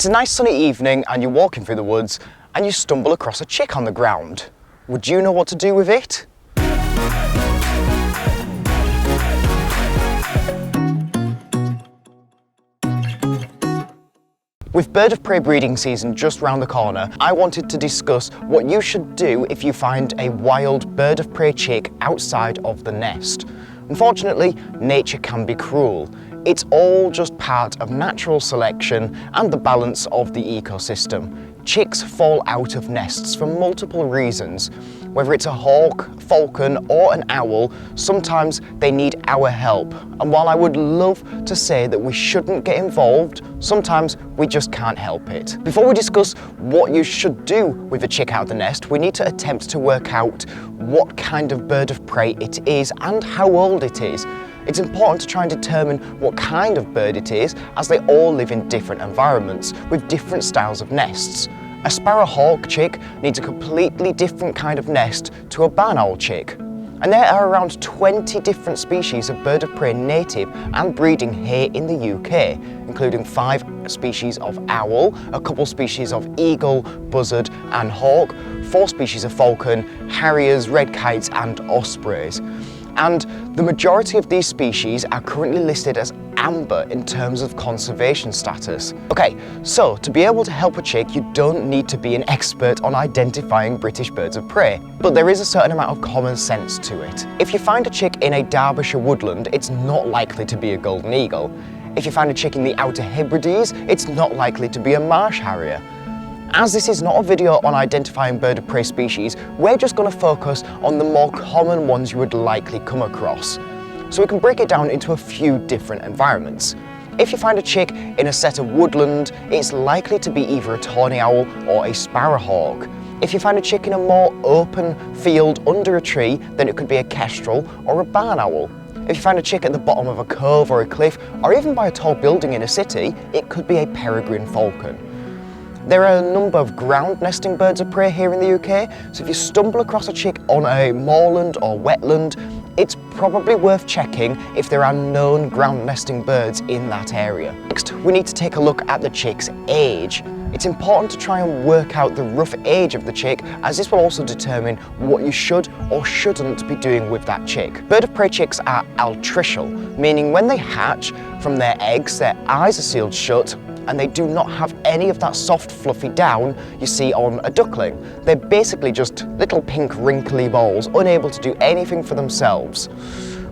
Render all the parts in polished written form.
It's a nice sunny evening and you're walking through the woods and you stumble across a chick on the ground. Would you know what to do with it? With bird of prey breeding season just round the corner, I wanted to discuss what you should do if you find a wild bird of prey chick outside of the nest. Unfortunately, nature can be cruel. It's all just part of natural selection and the balance of the ecosystem. Chicks fall out of nests for multiple reasons. Whether it's a hawk, falcon or an owl, sometimes they need our help. And while I would love to say that we shouldn't get involved, sometimes we just can't help it. Before we discuss what you should do with a chick out of the nest, we need to attempt to work out what kind of bird of prey it is and how old it is. It's important to try and determine what kind of bird it is, as they all live in different environments with different styles of nests. A sparrowhawk chick needs a completely different kind of nest to a barn owl chick. And there are around 20 different species of bird of prey native and breeding here in the UK, including 5 species of owl, a couple species of eagle, buzzard and hawk, 4 species of falcon, harriers, red kites and ospreys. And the majority of these species are currently listed as amber in terms of conservation status. Okay, so to be able to help a chick, you don't need to be an expert on identifying British birds of prey, but there is a certain amount of common sense to it. If you find a chick in a Derbyshire woodland, it's not likely to be a golden eagle. If you find a chick in the Outer Hebrides, it's not likely to be a marsh harrier. As this is not a video on identifying bird of prey species, we're just going to focus on the more common ones you would likely come across. So we can break it down into a few different environments. If you find a chick in a set of woodland, it's likely to be either a tawny owl or a sparrowhawk. If you find a chick in a more open field under a tree, then it could be a kestrel or a barn owl. If you find a chick at the bottom of a cove or a cliff, or even by a tall building in a city, it could be a peregrine falcon. There are a number of ground nesting birds of prey here in the UK, so if you stumble across a chick on a moorland or wetland, it's probably worth checking if there are known ground nesting birds in that area. Next, we need to take a look at the chick's age. It's important to try and work out the rough age of the chick, as this will also determine what you should or shouldn't be doing with that chick. Bird of prey chicks are altricial, meaning when they hatch from their eggs, their eyes are sealed shut, and they do not have any of that soft fluffy down you see on a duckling. They're basically just little pink wrinkly balls, unable to do anything for themselves.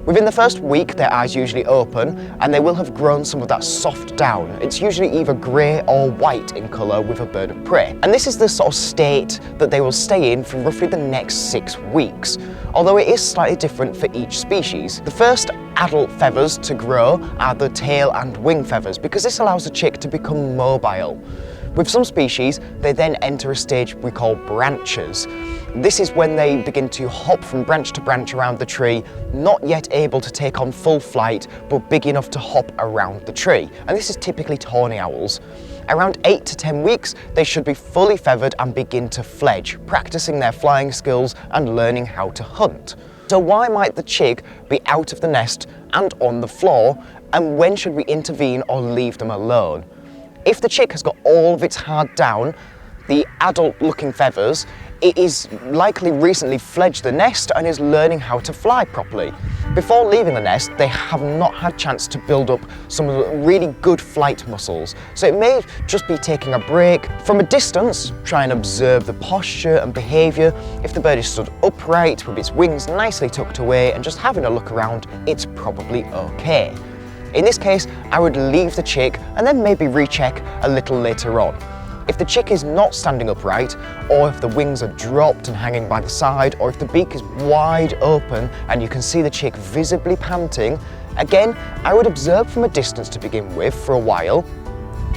Within the first week, their eyes usually open and they will have grown some of that soft down. It's usually either grey or white in colour with a bird of prey. And this is the sort of state that they will stay in for roughly the next 6 weeks, although it is slightly different for each species. The first adult feathers to grow are the tail and wing feathers, because this allows the chick to become mobile. With some species, they then enter a stage we call branches. This is when they begin to hop from branch to branch around the tree, not yet able to take on full flight, but big enough to hop around the tree. And this is typically tawny owls. Around 8 to 10 weeks, they should be fully feathered and begin to fledge, practicing their flying skills and learning how to hunt. So why might the chick be out of the nest and on the floor, and when should we intervene or leave them alone? If the chick has got all of its hard down, the adult-looking feathers, it is likely recently fledged the nest and is learning how to fly properly. Before leaving the nest, they have not had a chance to build up some really good flight muscles. So it may just be taking a break. From a distance, try and observe the posture and behaviour. If the bird is stood upright with its wings nicely tucked away and just having a look around, it's probably okay. In this case, I would leave the chick and then maybe recheck a little later on. If the chick is not standing upright, or if the wings are dropped and hanging by the side, or if the beak is wide open and you can see the chick visibly panting, again, I would observe from a distance to begin with for a while,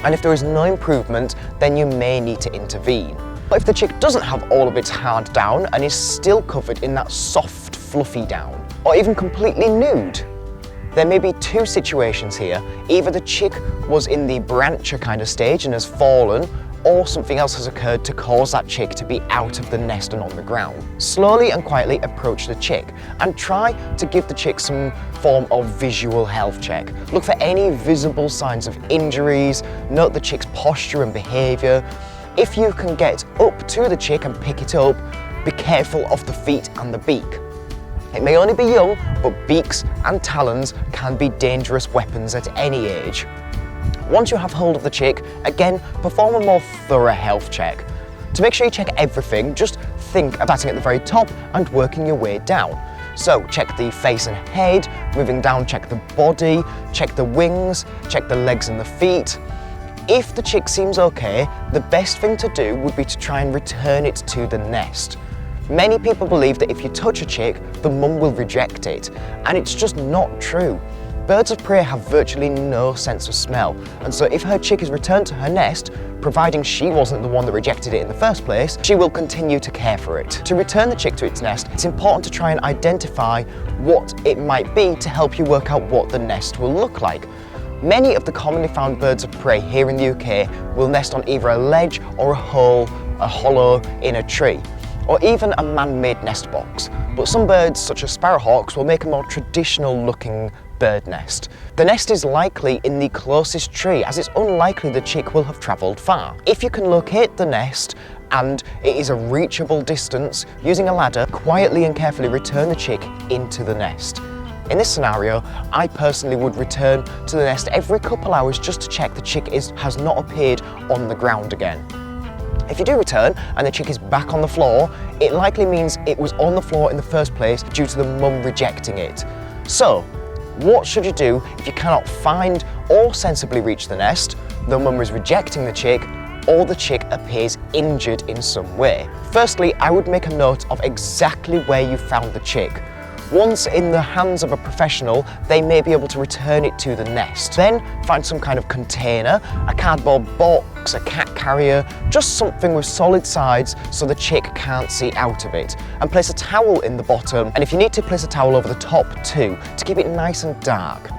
and if there is no improvement, then you may need to intervene. But if the chick doesn't have all of its hard down and is still covered in that soft, fluffy down, or even completely nude, there may be 2 situations here. Either the chick was in the brancher kind of stage and has fallen, or something else has occurred to cause that chick to be out of the nest and on the ground. Slowly and quietly approach the chick and try to give the chick some form of visual health check. Look for any visible signs of injuries, note the chick's posture and behaviour. If you can get up to the chick and pick it up, be careful of the feet and the beak. It may only be young, but beaks and talons can be dangerous weapons at any age. Once you have hold of the chick, again, perform a more thorough health check. To make sure you check everything, just think of starting at the very top and working your way down. So check the face and head, moving down check the body, check the wings, check the legs and the feet. If the chick seems okay, the best thing to do would be to try and return it to the nest. Many people believe that if you touch a chick, the mum will reject it, and it's just not true. Birds of prey have virtually no sense of smell, and so if her chick is returned to her nest, providing she wasn't the one that rejected it in the first place, she will continue to care for it. To return the chick to its nest, it's important to try and identify what it might be to help you work out what the nest will look like. Many of the commonly found birds of prey here in the UK will nest on either a ledge or a hollow in a tree, or even a man-made nest box. But some birds, such as sparrowhawks, will make a more traditional looking bird nest. The nest is likely in the closest tree, as it's unlikely the chick will have travelled far. If you can locate the nest and it is a reachable distance, using a ladder, quietly and carefully return the chick into the nest. In this scenario, I personally would return to the nest every couple hours just to check the chick has not appeared on the ground again. If you do return and the chick is back on the floor, it likely means it was on the floor in the first place due to the mum rejecting it. So, what should you do if you cannot find or sensibly reach the nest, the mum is rejecting the chick, or the chick appears injured in some way? Firstly, I would make a note of exactly where you found the chick. Once in the hands of a professional, they may be able to return it to the nest. Then find some kind of container, a cardboard box, a cat carrier, just something with solid sides so the chick can't see out of it. And place a towel in the bottom, and if you need to, place a towel over the top too, to keep it nice and dark.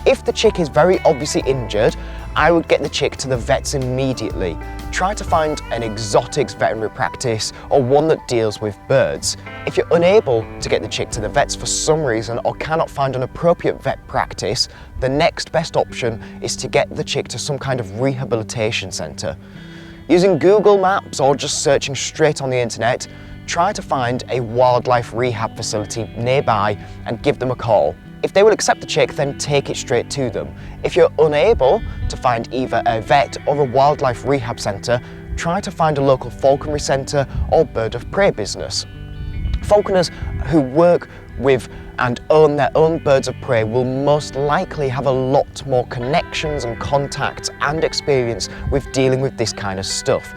If the chick is very obviously injured, I would get the chick to the vets immediately. Try to find an exotics veterinary practice or one that deals with birds. If you're unable to get the chick to the vets for some reason or cannot find an appropriate vet practice, the next best option is to get the chick to some kind of rehabilitation centre. Using Google Maps or just searching straight on the internet, try to find a wildlife rehab facility nearby and give them a call. If they will accept the chick, then take it straight to them. If you're unable to find either a vet or a wildlife rehab centre, try to find a local falconry centre or bird of prey business. Falconers who work with and own their own birds of prey will most likely have a lot more connections and contacts and experience with dealing with this kind of stuff.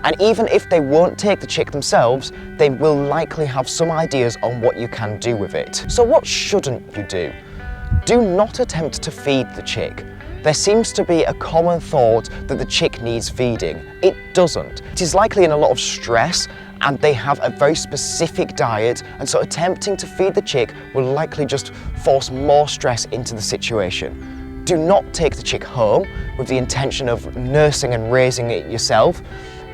And even if they won't take the chick themselves, they will likely have some ideas on what you can do with it. So what shouldn't you do? Do not attempt to feed the chick. There seems to be a common thought that the chick needs feeding. It doesn't. It is likely in a lot of stress and they have a very specific diet, and so attempting to feed the chick will likely just force more stress into the situation. Do not take the chick home with the intention of nursing and raising it yourself.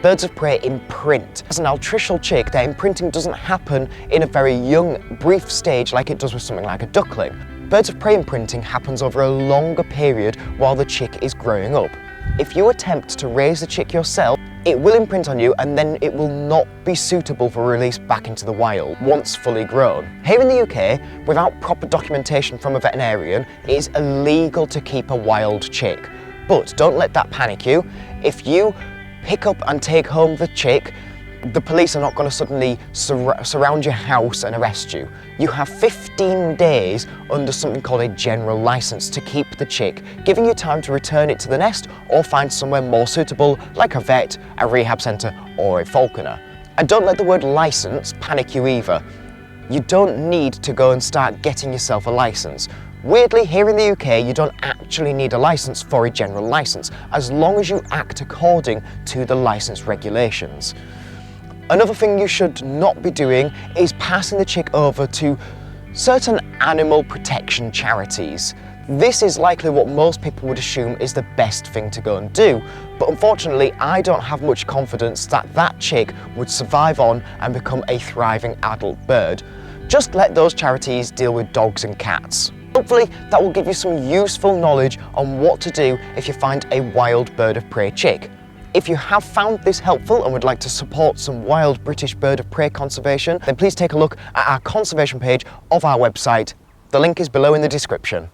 Birds of prey imprint. As an altricial chick, their imprinting doesn't happen in a very young, brief stage like it does with something like a duckling. Birds of prey imprinting happens over a longer period while the chick is growing up. If you attempt to raise the chick yourself, it will imprint on you and then it will not be suitable for release back into the wild once fully grown. Here in the UK, without proper documentation from a veterinarian, it is illegal to keep a wild chick. But don't let that panic you. If you pick up and take home the chick, the police are not going to suddenly surround your house and arrest you. You have 15 days under something called a general license to keep the chick, giving you time to return it to the nest or find somewhere more suitable like a vet, a rehab centre or a falconer. And don't let the word license panic you either. You don't need to go and start getting yourself a license. Weirdly, here in the UK, you don't actually need a license for a general license, as long as you act according to the license regulations. Another thing you should not be doing is passing the chick over to certain animal protection charities. This is likely what most people would assume is the best thing to go and do, but unfortunately I don't have much confidence that that chick would survive on and become a thriving adult bird. Just let those charities deal with dogs and cats. Hopefully that will give you some useful knowledge on what to do if you find a wild bird of prey chick. If you have found this helpful and would like to support some wild British bird of prey conservation, then please take a look at our conservation page of our website. The link is below in the description.